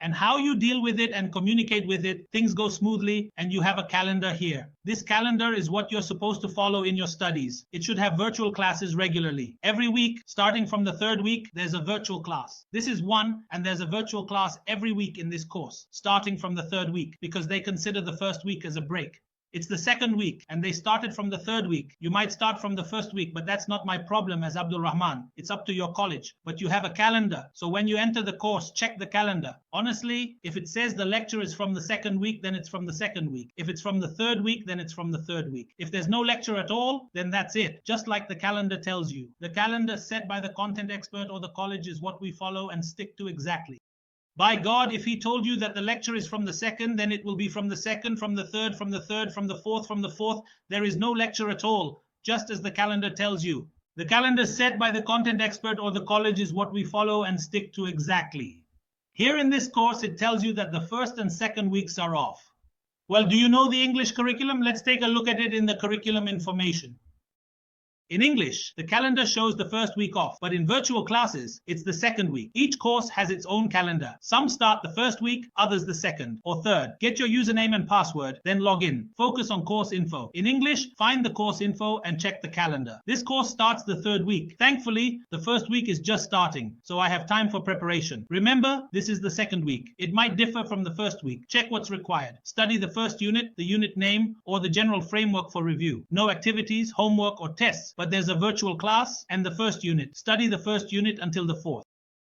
and how you deal with it and communicate with it, things go smoothly and you have a calendar here. This calendar is what you're supposed to follow in your studies. It should have virtual classes regularly. Every week, starting from the third week, there's a virtual class. This is one, and there's a virtual class every week in this course, starting from the third week, because they consider the first week as a break. It's the second week, and they started from the third week. You might start from the first week, but that's not my problem as Abdul Rahman. It's up to your college. But you have a calendar, so when you enter the course, check the calendar. Honestly, if it says the lecture is from the second week, then it's from the second week. If it's from the third week, then it's from the third week. If there's no lecture at all, then that's it, just like the calendar tells you. The calendar set by the content expert or the college is what we follow and stick to exactly. By God, if he told you that the lecture is from the second, then it will be from the second, from the third, from the third, from the fourth, from the fourth. There is no lecture at all, just as the calendar tells you. The calendar set by the content expert or the college is what we follow and stick to exactly. Here in this course, it tells you that the first and second weeks are off. Well, do you know the English curriculum? Let's take a look at it in the curriculum information. In English, the calendar shows the first week off, but in virtual classes, it's the second week. Each course has its own calendar. Some start the first week, others the second or third. Get your username and password, then log in. Focus on course info. In English, find the course info and check the calendar. This course starts the third week. Thankfully, the first week is just starting, so I have time for preparation. Remember, this is the second week. It might differ from the first week. Check what's required. Study the first unit, the unit name, or the general framework for review. No activities, homework, or tests, but there's a virtual class and the first unit. Study the first unit until the fourth.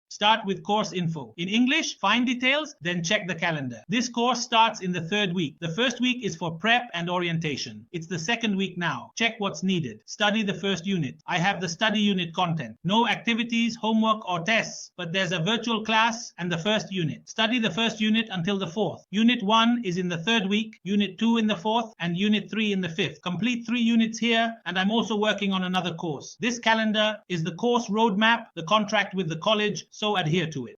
Start with course info. In English, find details, then check the calendar. This course starts in the third week. The first week is for prep and orientation. It's the second week now. Check what's needed. Study the first unit. I have the study unit content. No activities, homework, or tests, but there's a virtual class and the first unit. Study the first unit until the fourth. Unit 1 is in the third week, Unit 2 in the fourth, and Unit 3 in the fifth. Complete 3 units here, and I'm also working on another course. This calendar is the course roadmap, the contract with the college, so adhere to it.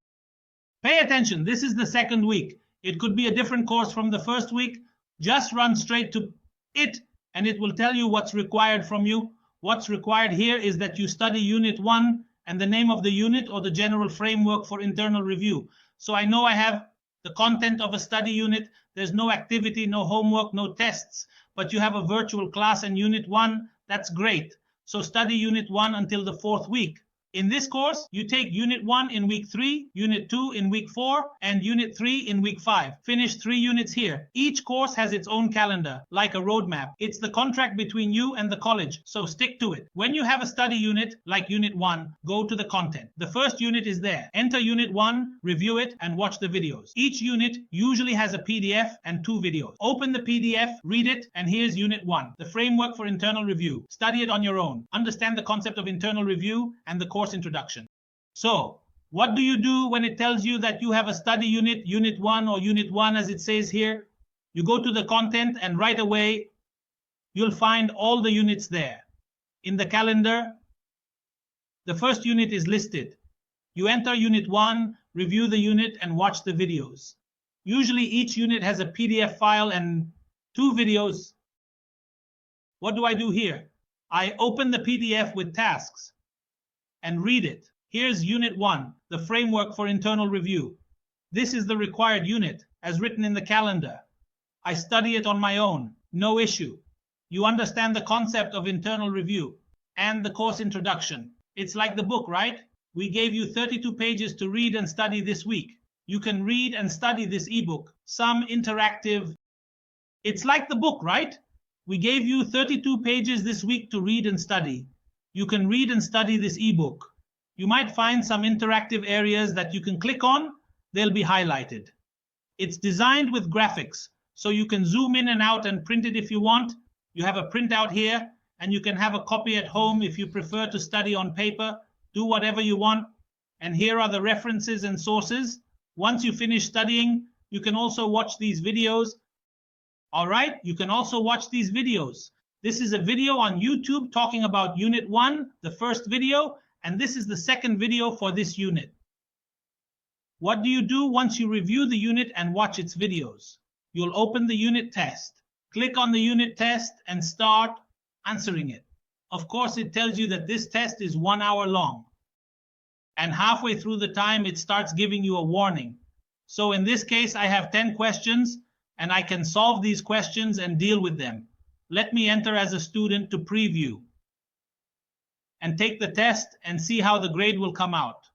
Pay attention, this is the second week. It could be a different course from the first week. Just run straight to it and it will tell you what's required from you. What's required here is that you study Unit 1 and the name of the unit or the general framework for internal review. So I know I have the content of a study unit. There's no activity, no homework, no tests, but you have a virtual class in Unit 1. That's great. So study Unit 1 until the fourth week. In this course, you take Unit 1 in week 3, Unit 2 in week 4, and Unit 3 in week 5. Finish 3 units here. Each course has its own calendar, like a roadmap. It's the contract between you and the college, so stick to it. When you have a study unit, like Unit 1, go to the content. The first unit is there. Enter Unit 1, review it, and watch the videos. Each unit usually has a PDF and 2 videos. Open the PDF, read it, and here's Unit 1, the framework for internal review. Study it on your own. Understand the concept of internal review and the course introduction. So, what do you do when it tells you that you have a study unit, Unit 1 or Unit 1 as it says here? You go to the content and right away, you'll find all the units there. In the calendar, the first unit is listed. You enter Unit 1, review the unit and watch the videos. Usually each unit has a PDF file and 2 videos. What do I do here? I open the PDF with tasks and read it. Here's Unit 1, the framework for internal review. This is the required unit, as written in the calendar. I study it on my own, no issue. You understand the concept of internal review and the course introduction. It's like the book, right? We gave you 32 pages to read and study this week. You can read and study this ebook, some interactive. It's like the book, right? We gave you 32 pages this week to read and study. You can read and study this ebook. You might find some interactive areas that you can click on. They'll be highlighted. It's designed with graphics, so you can zoom in and out and print it if you want. You have a printout here, and you can have a copy at home if you prefer to study on paper. Do whatever you want. And here are the references and sources. Once you finish studying, you can also watch these videos. All right, you can also watch these videos. This is a video on YouTube talking about Unit 1, the first video, and this is the second video for this unit. What do you do once you review the unit and watch its videos? You'll open the unit test. Click on the unit test and start answering it. Of course, it tells you that this test is 1 hour long. And halfway through the time, it starts giving you a warning. So in this case, I have 10 questions and I can solve these questions and deal with them. Let me enter as a student to preview and take the test and see how the grade will come out.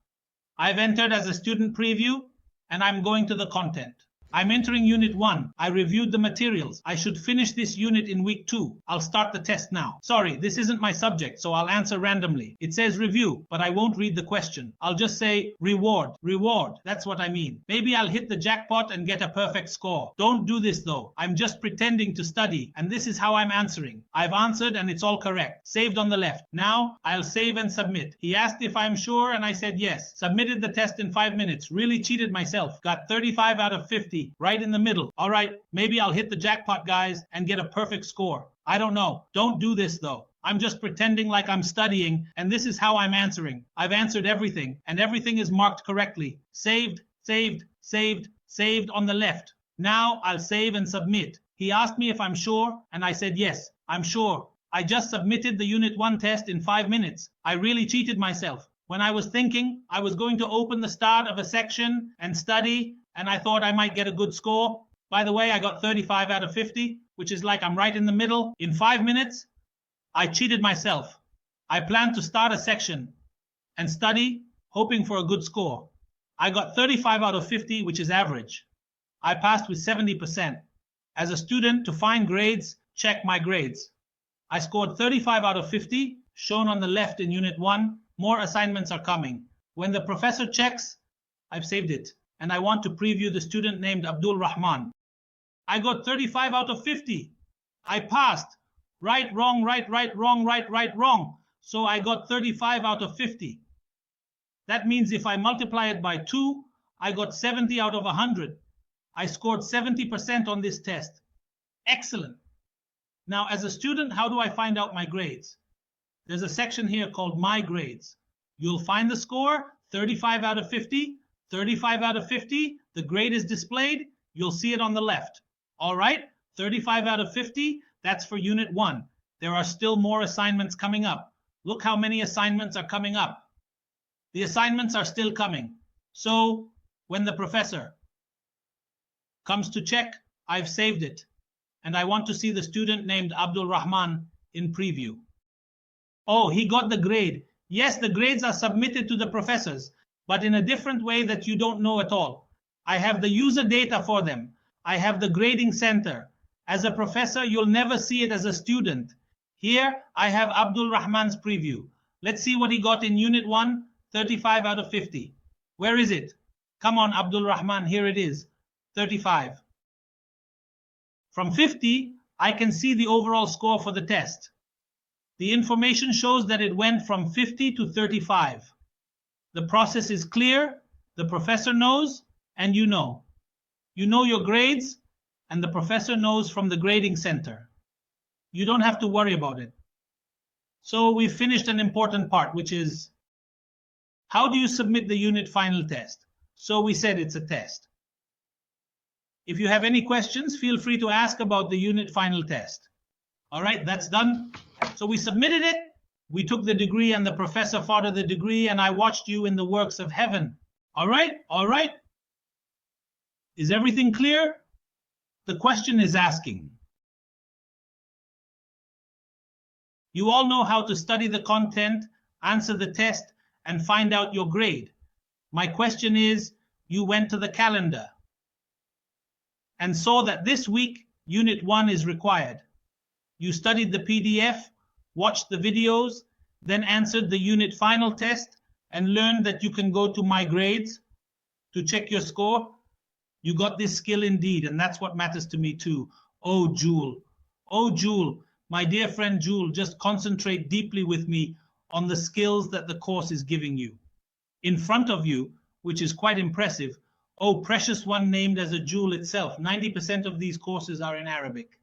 I've entered as a student preview and I'm going to the content. I'm entering Unit 1. I reviewed the materials. I should finish this unit in week 2. I'll start the test now. Sorry, this isn't my subject, so I'll answer randomly. It says review, but I won't read the question. I'll just say reward. Reward. That's what I mean. Maybe I'll hit the jackpot and get a perfect score. Don't do this though. I'm just pretending to study, and this is how I'm answering. I've answered and it's all correct. Saved on the left. Now, I'll save and submit. He asked if I'm sure, and I said yes. Submitted the test in 5 minutes. Really cheated myself. Got 35 out of 50. Right in the middle. All right, maybe I'll hit the jackpot, guys, and get a perfect score. I don't know. Don't do this, though. I'm just pretending like I'm studying, and this is how I'm answering. I've answered everything, and everything is marked correctly. Saved, saved, saved, saved on the left. Now I'll save and submit. He asked me if I'm sure, and I said yes, I'm sure. I just submitted the Unit 1 test in 5 minutes. I really cheated myself. When I was thinking I was going to open the start of a section and study, and I thought I might get a good score. By the way, I got 35 out of 50, which is like I'm right in the middle. In 5 minutes, I cheated myself. I planned to start a section and study, hoping for a good score. I got 35 out of 50, which is average. I passed with 70%. As a student, to find grades, check my grades. I scored 35 out of 50, shown on the left in Unit 1. More assignments are coming. When the professor checks, I've saved it. And I want to preview the student named Abdul Rahman. I got 35 out of 50. I passed. Right, wrong, right, wrong, right, wrong. So I got 35 out of 50. That means if I multiply it by 2, I got 70 out of 100. I scored 70% on this test. Excellent. Now, as a student, how do I find out my grades? There's a section here called My Grades. You'll find the score, 35 out of 50. 35 out of 50, the grade is displayed. You'll see it on the left. All right, 35 out of 50, that's for Unit 1. There are still more assignments coming up. Look how many assignments are coming up. The assignments are still coming. So when the professor comes to check, I've saved it. And I want to see the student named Abdul Rahman in preview. Oh, he got the grade. Yes, the grades are submitted to the professors, but in a different way that you don't know at all. I have the user data for them. I have the grading center. As a professor, you'll never see it as a student. Here, I have Abdul Rahman's preview. Let's see what he got in Unit 1, 35 out of 50. Where is it? Come on, Abdul Rahman, here it is, 35. From 50, I can see the overall score for the test. The information shows that it went from 50 to 35. The process is clear, the professor knows, and you know. You know your grades, and the professor knows from the grading center. You don't have to worry about it. So we've finished an important part, which is, how do you submit the unit final test? So we said it's a test. If you have any questions, feel free to ask about the unit final test. All right, that's done. So we submitted it. We took the degree and the professor fought the degree and I watched you in the works of heaven. All right? All right? Is everything clear? The question is asking. You all know how to study the content, answer the test, and find out your grade. My question is, you went to the calendar and saw that this week, Unit 1 is required. You studied the PDF, watched the videos, then answered the unit final test and learned that you can go to My Grades to check your score. You got this skill indeed, and that's what matters to me too. Oh, Jewel. Oh, Jewel. My dear friend Jewel, just concentrate deeply with me on the skills that the course is giving you. In front of you, which is quite impressive, oh, precious one named as a jewel itself, 90% of these courses are in Arabic.